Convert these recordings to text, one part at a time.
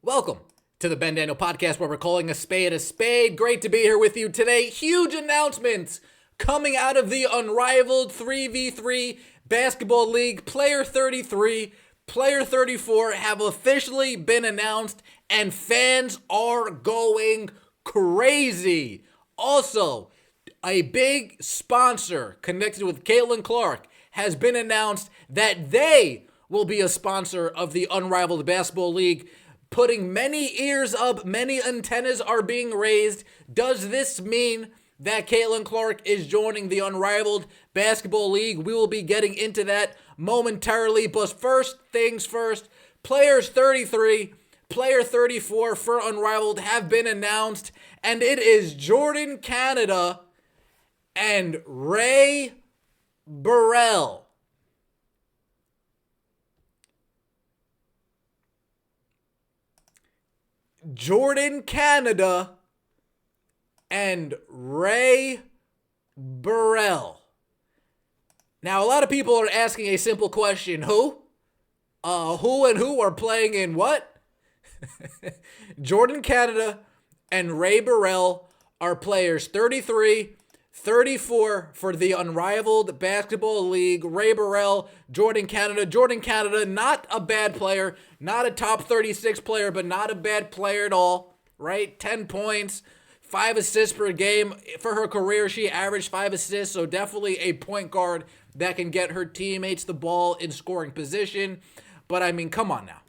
Welcome to the Ben Daniel Podcast, where we're calling a spade a spade. Great to be here with you today. Huge announcements coming out of the Unrivaled 3v3 Basketball League. Player 33, Player 34 have officially been announced, and fans are going crazy. Also, a big sponsor connected with Caitlin Clark has been announced that they will be a sponsor of the Unrivaled Basketball League, putting many ears up, many antennas are being raised. Does this mean that Caitlin Clark is joining the Unrivaled Basketball League? We will be getting into that momentarily, but first things first, players 33, player 34 for Unrivaled have been announced, and it is Jordan Canada and Ray Burrell. Jordan Canada and Ray Burrell. Now, a lot of people are asking a simple question. Who and who are playing in what? Jordan Canada and Ray Burrell are players 33, 34 for the Unrivaled Basketball League. Ray Burrell, Jordan Canada, not a bad player, not a top 36 player, but not a bad player at all, right? 10 points, 5 assists per game. For her career, she averaged 5 assists, so definitely a point guard that can get her teammates the ball in scoring position. But I mean, come on now.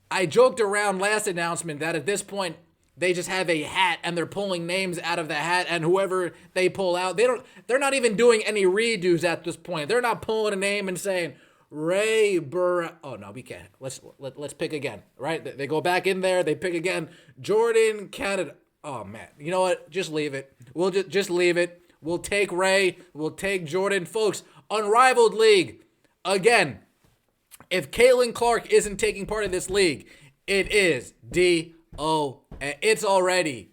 I joked around last announcement that at this point, they just have a hat and they're pulling names out of the hat, and whoever they pull out, they're not even doing any redos at this point. They're not pulling a name and saying Ray Burrell. Oh no, we can't. Let's pick again, right? They go back in there, they pick again. Jordan Canada. Oh man, you know what? Just leave it. We'll just leave it. We'll take Ray. We'll take Jordan, folks. Unrivaled League again. If Caitlin Clark isn't taking part of this league, it is DOA. It's already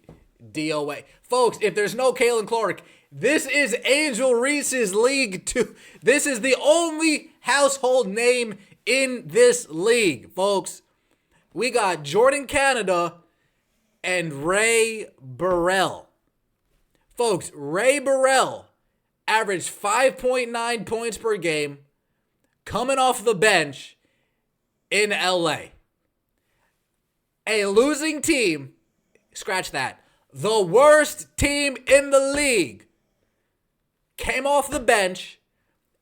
DOA. Folks, if there's no Caitlin Clark, this is Angel Reese's league too. This is the only household name in this league, folks. We got Jordan Canada and Ray Burrell. Folks, Ray Burrell averaged 5.9 points per game coming off the bench in LA. A losing team, scratch that, the worst team in the league, came off the bench,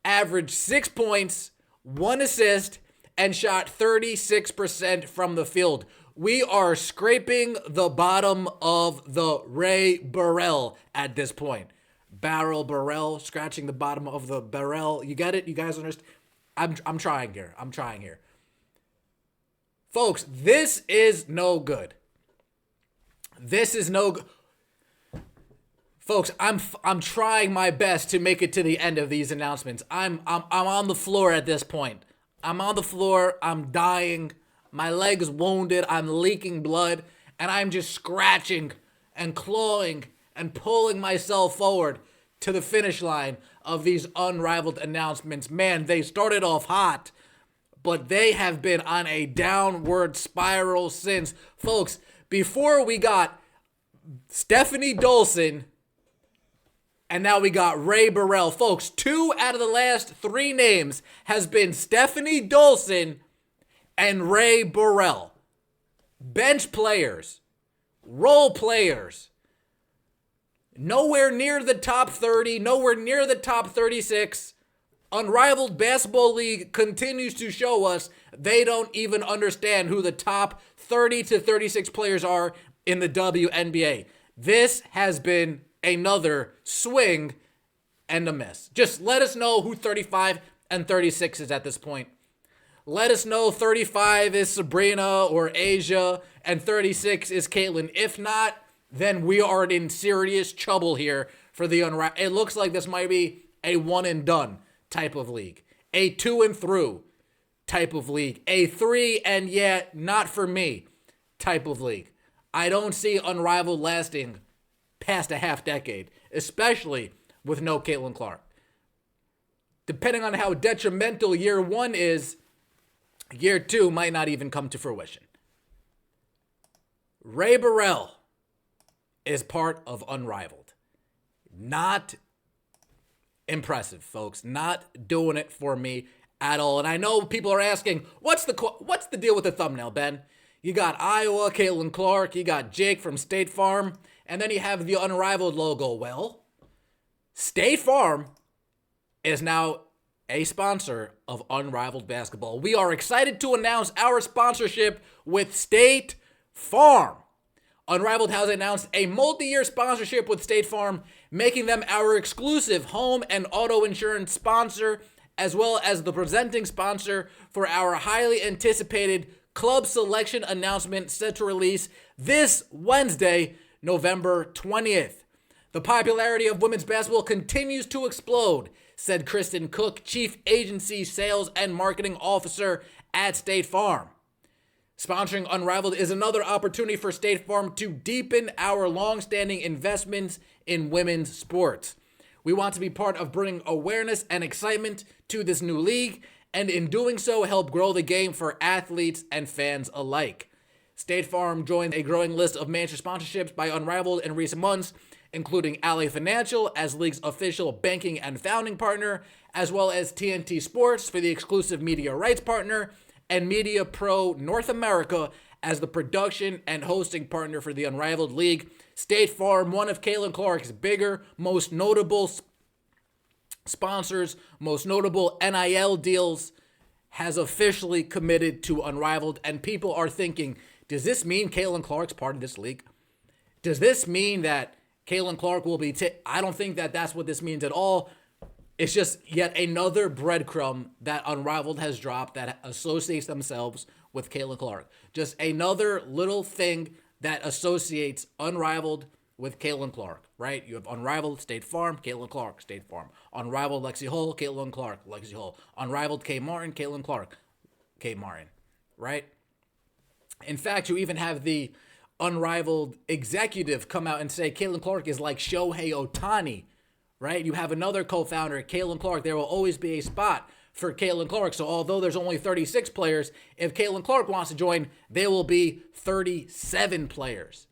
averaged 6 points, 1 assist, and shot 36% from the field. We are scraping the bottom of the Ray Burrell at this point. Barrel Burrell, scratching the bottom of the barrel. You get it? You guys understand? I'm trying here. Folks, this is no good. This is no good. Folks, I'm trying my best to make it to the end of these announcements. I'm on the floor at this point. I'm on the floor. I'm dying. My leg's wounded. I'm leaking blood, and I'm just scratching and clawing and pulling myself forward to the finish line of these Unrivaled announcements. Man, they started off hot, but they have been on a downward spiral since. Folks, before we got Stephanie Dolson, and now we got Ray Burrell. Folks, 2 out of the last 3 names has been Stephanie Dolson and Ray Burrell. Bench players, role players, nowhere near the top 30, nowhere near the top 36. Unrivaled Basketball League continues to show us they don't even understand who the top 30 to 36 players are in the WNBA. This has been another swing and a miss. Just let us know who 35 and 36 is at this point. Let us know 35 is Sabrina or Asia and 36 is Caitlin. If not, then we are in serious trouble here for the Unrivaled. It looks like this might be a one and done type of league, a 2 and through type of league, a 3 and yet not for me type of league. I don't see Unrivaled lasting past a half decade, especially with no Caitlin Clark. Depending on how detrimental year 1 is, year 2 might not even come to fruition. Ray Burrell is part of Unrivaled. Not impressive, folks. Not doing it for me at all. And I know people are asking, what's the deal with the thumbnail, Ben? You got Iowa, Caitlin Clark, you got Jake from State Farm, and then you have the Unrivaled logo. Well, State Farm is now a sponsor of Unrivaled Basketball. We are excited to announce our sponsorship with State Farm. Unrivaled has announced a multi-year sponsorship with State Farm, making them our exclusive home and auto insurance sponsor, as well as the presenting sponsor for our highly anticipated club selection announcement set to release this Wednesday, November 20th. The popularity of women's basketball continues to explode, said Kristen Cook, Chief Agency Sales and Marketing Officer at State Farm. Sponsoring Unrivaled is another opportunity for State Farm to deepen our long-standing investments in women's sports. We want to be part of bringing awareness and excitement to this new league, and in doing so, help grow the game for athletes and fans alike. State Farm joined a growing list of major sponsorships by Unrivaled in recent months, including Ally Financial as league's official banking and founding partner, as well as TNT Sports for the exclusive media rights partner, and Media Pro North America as the production and hosting partner for the Unrivaled League. State Farm, one of Caitlin Clark's bigger, most notable sponsors, most notable NIL deals, has officially committed to Unrivaled. And people are thinking, does this mean Caitlin Clark's part of this league? Does this mean that Caitlin Clark will be... I don't think that that's what this means at all. It's just yet another breadcrumb that Unrivaled has dropped that associates themselves with Caitlin Clark. Just another little thing that associates Unrivaled with Caitlin Clark, right? You have Unrivaled, State Farm, Caitlin Clark, State Farm. Unrivaled, Lexi Hull, Caitlin Clark, Lexi Hull. Unrivaled, K. Martin, Caitlin Clark, K. Martin, right? In fact, you even have the Unrivaled executive come out and say Caitlin Clark is like Shohei Ohtani, right? You have another co-founder, Caitlin Clark. There will always be a spot for Caitlin Clark. So although there's only 36 players, if Caitlin Clark wants to join, there will be 37 players.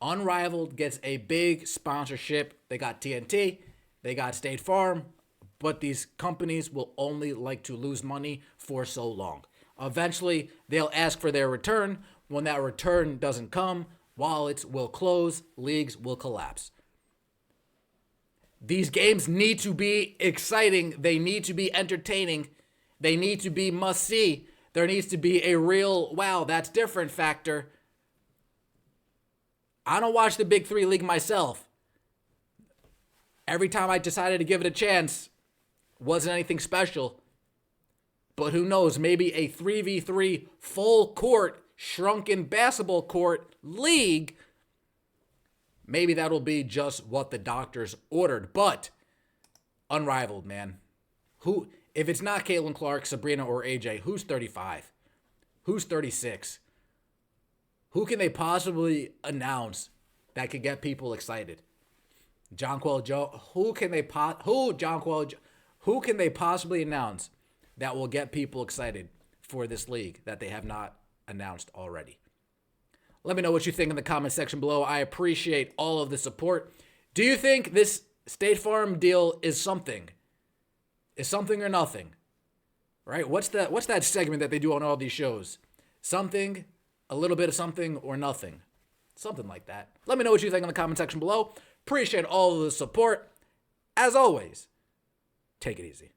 Unrivaled gets a big sponsorship. They got TNT, they got State Farm, but these companies will only like to lose money for so long. Eventually, they'll ask for their return. When that return doesn't come, wallets will close, leagues will collapse. These games need to be exciting. They need to be entertaining. They need to be must-see. There needs to be a real, wow, that's different factor. I don't watch the Big Three League myself. Every time I decided to give it a chance, wasn't anything special. But who knows, maybe a 3v3 full court, shrunken basketball court league, maybe that'll be just what the doctors ordered. But Unrivaled, man. Who, if it's not Caitlin Clark, Sabrina, or AJ, who's 35? Who's 36? Who can they possibly announce that could get people excited? Jonquel Joe. Who can they possibly announce that will get people excited for this league that they have not announced already? Let me know what you think in the comment section below. I appreciate all of the support. Do you think this State Farm deal is something? Is something or nothing? Right? What's that segment that they do on all these shows? Something, a little bit of something, or nothing. Something like that. Let me know what you think in the comment section below. Appreciate all of the support. As always, take it easy.